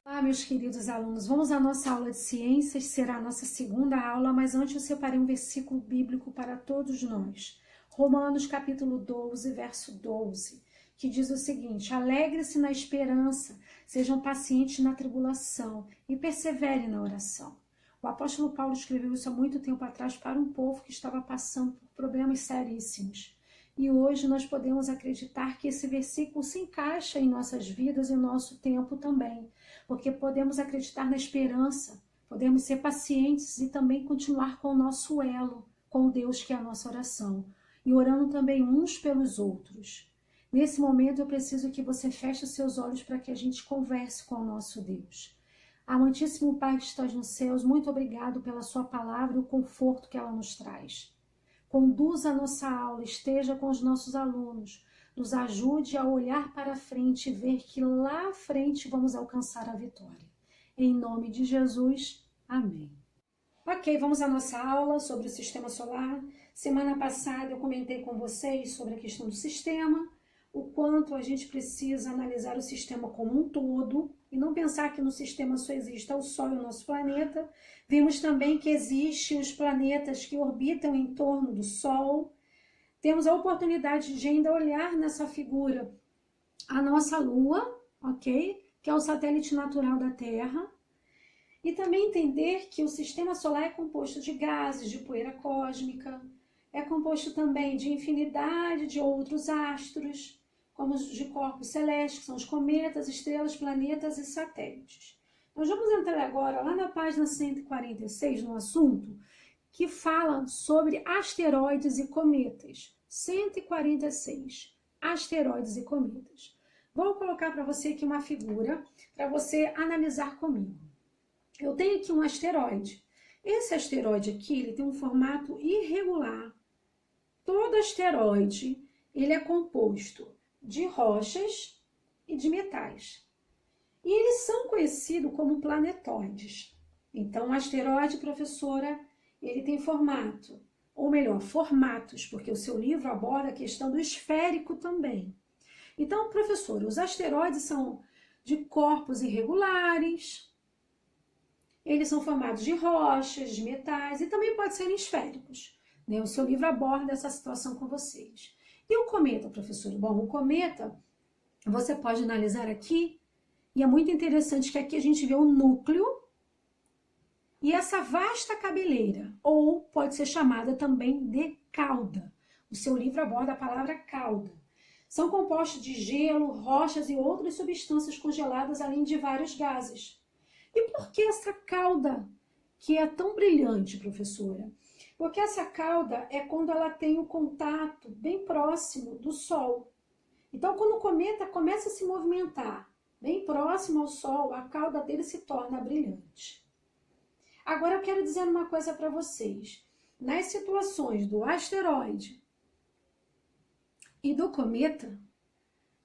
Olá, meus queridos alunos, vamos à nossa aula de ciências, será a nossa segunda aula, mas antes eu separei um versículo bíblico para todos nós. Romanos capítulo 12, verso 12, que diz o seguinte: alegre-se na esperança, sejam pacientes na tribulação e perseverem na oração. O apóstolo Paulo escreveu isso há muito tempo atrás para um povo que estava passando por problemas seríssimos. E hoje nós podemos acreditar que esse versículo se encaixa em nossas vidas e em nosso tempo também, porque podemos acreditar na esperança, podemos ser pacientes e também continuar com o nosso elo, com Deus, que é a nossa oração, e orando também uns pelos outros. Nesse momento eu preciso que você feche os seus olhos para que a gente converse com o nosso Deus. Amantíssimo Pai que estás nos céus, muito obrigado pela sua palavra e o conforto que ela nos traz. Conduza a nossa aula, esteja com os nossos alunos, nos ajude a olhar para frente e ver que lá à frente vamos alcançar a vitória. Em nome de Jesus, amém. Ok, vamos à nossa aula sobre o sistema solar. Semana passada eu comentei com vocês sobre a questão do sistema, o quanto a gente precisa analisar o sistema como um todo e não pensar que no sistema só existe o Sol e o nosso planeta. Vimos também que existem os planetas que orbitam em torno do Sol. Temos a oportunidade de ainda olhar nessa figura a nossa Lua, ok? Que é o satélite natural da Terra. E também entender que o sistema solar é composto de gases, de poeira cósmica, é composto também de infinidade de outros astros, como os de corpos celestes, que são os cometas, estrelas, planetas e satélites. Nós vamos entrar agora lá na página 146, no assunto, que fala sobre asteroides e cometas. 146, asteroides e cometas. Vou colocar para você aqui uma figura, para você analisar comigo. Eu tenho aqui um asteroide. Esse asteroide aqui, ele tem um formato irregular. Todo asteroide, ele é composto de rochas e de metais. E eles são conhecidos como planetóides. Então, o asteroide, professora, ele tem formato, ou melhor, formatos, porque o seu livro aborda a questão do esférico também. Então, professora, os asteroides são de corpos irregulares, eles são formados de rochas, de metais e também podem ser esféricos. O seu livro aborda essa situação com vocês. E o cometa, professor? Bom, o cometa você pode analisar aqui, e é muito interessante que aqui a gente vê o núcleo e essa vasta cabeleira, ou pode ser chamada também de cauda. O seu livro aborda a palavra cauda. São compostos de gelo, rochas e outras substâncias congeladas, além de vários gases. E por que essa cauda que é tão brilhante, professora? Porque essa cauda é quando ela tem o contato bem próximo do Sol. Então, quando o cometa começa a se movimentar bem próximo ao Sol, a cauda dele se torna brilhante. Agora, eu quero dizer uma coisa para vocês. Nas situações do asteroide e do cometa,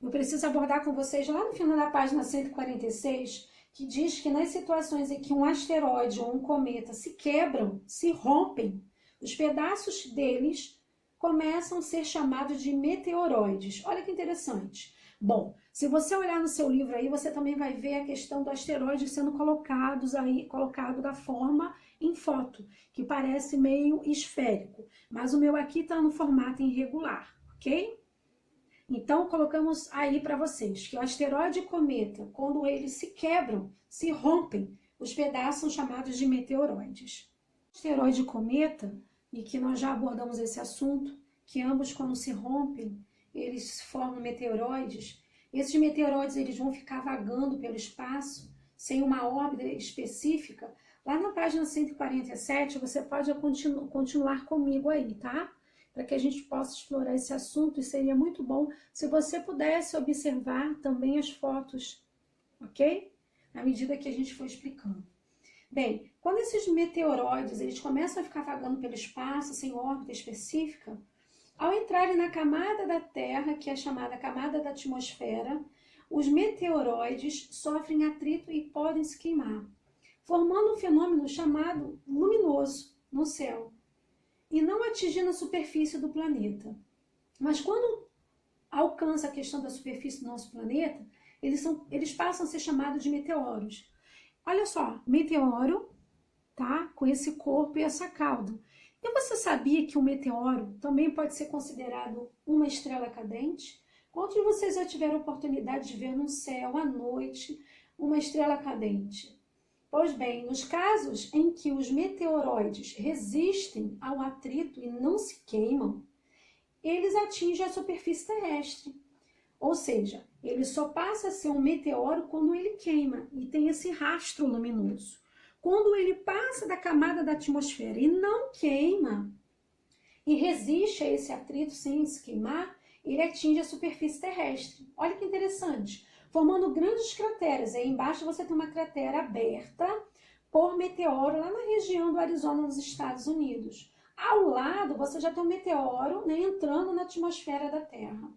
eu preciso abordar com vocês lá no final da página 146, que diz que nas situações em que um asteroide ou um cometa se quebram, se rompem, os pedaços deles começam a ser chamados de meteoroides. Olha que interessante. Bom, se você olhar no seu livro aí, você também vai ver a questão do asteroide sendo colocado da forma em foto, que parece meio esférico. Mas o meu aqui está no formato irregular, ok? Então, colocamos aí para vocês que o asteroide e cometa, quando eles se quebram, se rompem, os pedaços são chamados de meteoroides. Asteroide e cometa, e que nós já abordamos esse assunto, que ambos quando se rompem, eles formam meteoroides. Esses meteoroides eles vão ficar vagando pelo espaço, sem uma órbita específica. Lá na página 147, você pode continuar comigo aí, tá? Para que a gente possa explorar esse assunto, e seria muito bom se você pudesse observar também as fotos, ok? À medida que a gente for explicando. Bem, quando esses meteoroides eles começam a ficar vagando pelo espaço, sem órbita específica, ao entrarem na camada da Terra, que é chamada camada da atmosfera, os meteoroides sofrem atrito e podem se queimar, formando um fenômeno chamado luminoso no céu, e não atingindo a superfície do planeta. Mas quando alcança a questão da superfície do nosso planeta, eles passam a ser chamados de meteoros. Olha só, meteoro, tá? Com esse corpo e essa cauda. E você sabia que o meteoro também pode ser considerado uma estrela cadente? Quantos de vocês já tiveram oportunidade de ver no céu à noite uma estrela cadente? Pois bem, nos casos em que os meteoroides resistem ao atrito e não se queimam, eles atingem a superfície terrestre. Ou seja, ele só passa a ser um meteoro quando ele queima e tem esse rastro luminoso. Quando ele passa da camada da atmosfera e não queima e resiste a esse atrito sem se queimar, ele atinge a superfície terrestre. Olha que interessante, formando grandes crateras. Aí embaixo você tem uma cratera aberta por meteoro lá na região do Arizona, nos Estados Unidos. Ao lado você já tem um meteoro, né, entrando na atmosfera da Terra.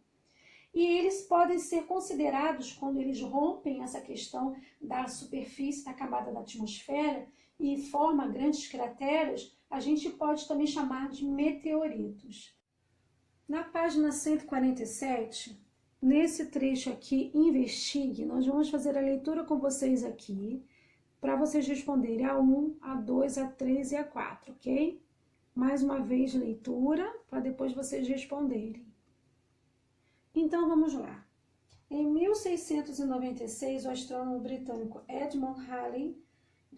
E eles podem ser considerados, quando eles rompem essa questão da superfície, da camada da atmosfera e formam grandes crateras, a gente pode também chamar de meteoritos. Na página 147, nesse trecho aqui, investigue, nós vamos fazer a leitura com vocês aqui, para vocês responderem a 1, a 2, a 3 e a 4, ok? Mais uma vez, leitura, para depois vocês responderem. Então, vamos lá. Em 1696, o astrônomo britânico Edmund Halley,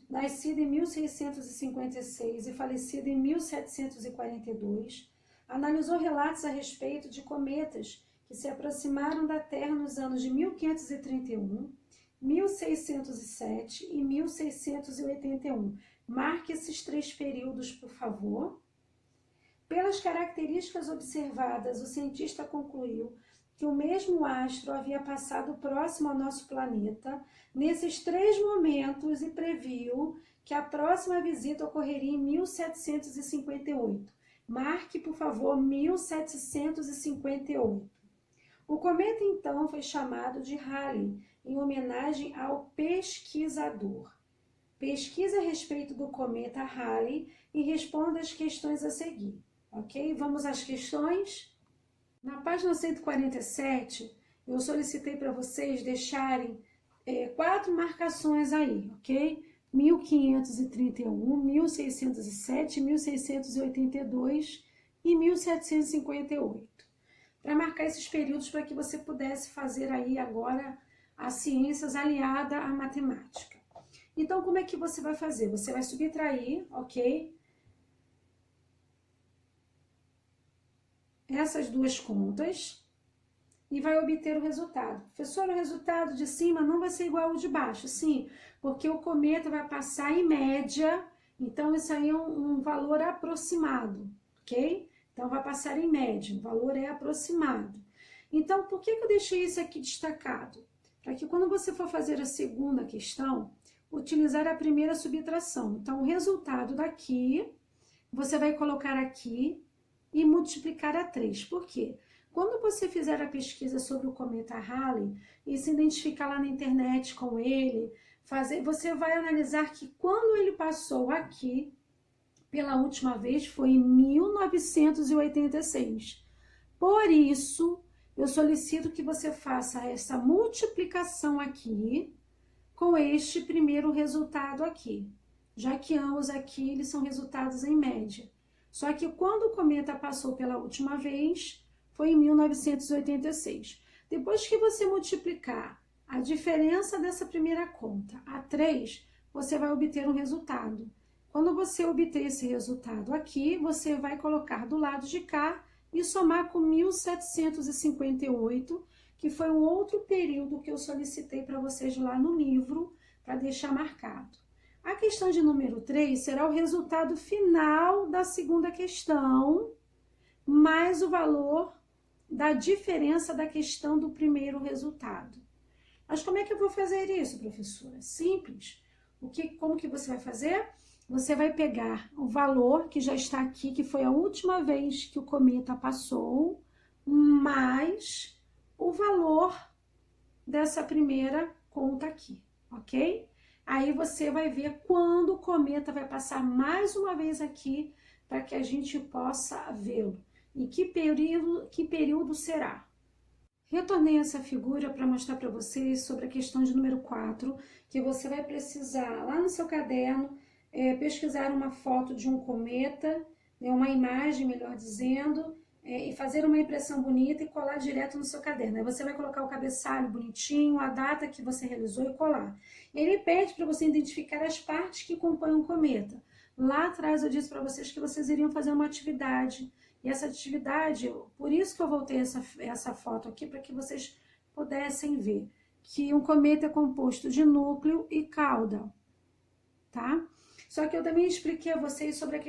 nascido em 1656 e falecido em 1742, analisou relatos a respeito de cometas que se aproximaram da Terra nos anos de 1531, 1607 e 1681. Marque esses 3 períodos, por favor. Pelas características observadas, o cientista concluiu que o mesmo astro havia passado próximo ao nosso planeta nesses 3 momentos e previu que a próxima visita ocorreria em 1758. Marque, por favor, 1758. O cometa, então, foi chamado de Halley, em homenagem ao pesquisador. Pesquise a respeito do cometa Halley e responda as questões a seguir, ok? Vamos às questões? Na página 147, eu solicitei para vocês deixarem 4 marcações aí, ok? 1531, 1607, 1682 e 1758. Para marcar esses períodos para que você pudesse fazer aí agora as ciências aliada à matemática. Então, como é que você vai fazer? Você vai subtrair, ok? Essas 2 contas e vai obter o resultado. Professor, o resultado de cima não vai ser igual ao de baixo. Sim, porque o cometa vai passar em média, então isso aí é um valor aproximado, ok? Então vai passar em média, o valor é aproximado. Então, por que eu deixei isso aqui destacado? Para que quando você for fazer a segunda questão, utilizar a primeira subtração. Então, o resultado daqui, você vai colocar aqui e multiplicar a 3. Por quê? Quando você fizer a pesquisa sobre o cometa Halley e se identificar lá na internet com ele, você vai analisar que quando ele passou aqui, pela última vez, foi em 1986. Por isso, eu solicito que você faça essa multiplicação aqui com este primeiro resultado aqui, já que ambos aqui eles são resultados em média. Só que quando o cometa passou pela última vez, foi em 1986. Depois que você multiplicar a diferença dessa primeira conta a 3, você vai obter um resultado. Quando você obter esse resultado aqui, você vai colocar do lado de cá e somar com 1758, que foi um outro período que eu solicitei para vocês lá no livro, para deixar marcado. A questão de número 3 será o resultado final da segunda questão, mais o valor da diferença da questão do primeiro resultado. Mas como é que eu vou fazer isso, professora? Simples. Como que você vai fazer? Você vai pegar o valor que já está aqui, que foi a última vez que o cometa passou, mais o valor dessa primeira conta aqui, ok? Aí você vai ver quando o cometa vai passar mais uma vez aqui, para que a gente possa vê-lo. E que período será? Retornei essa figura para mostrar para vocês sobre a questão de número 4, que você vai precisar, lá no seu caderno, pesquisar uma foto de um cometa, uma imagem, melhor dizendo, e fazer uma impressão bonita e colar direto no seu caderno. Aí você vai colocar o cabeçalho bonitinho, a data que você realizou e colar. Ele pede para você identificar as partes que compõem um cometa. Lá atrás eu disse para vocês que vocês iriam fazer uma atividade. E essa atividade, por isso que eu voltei essa foto aqui, para que vocês pudessem ver que um cometa é composto de núcleo e cauda, tá? Só que eu também expliquei a vocês sobre a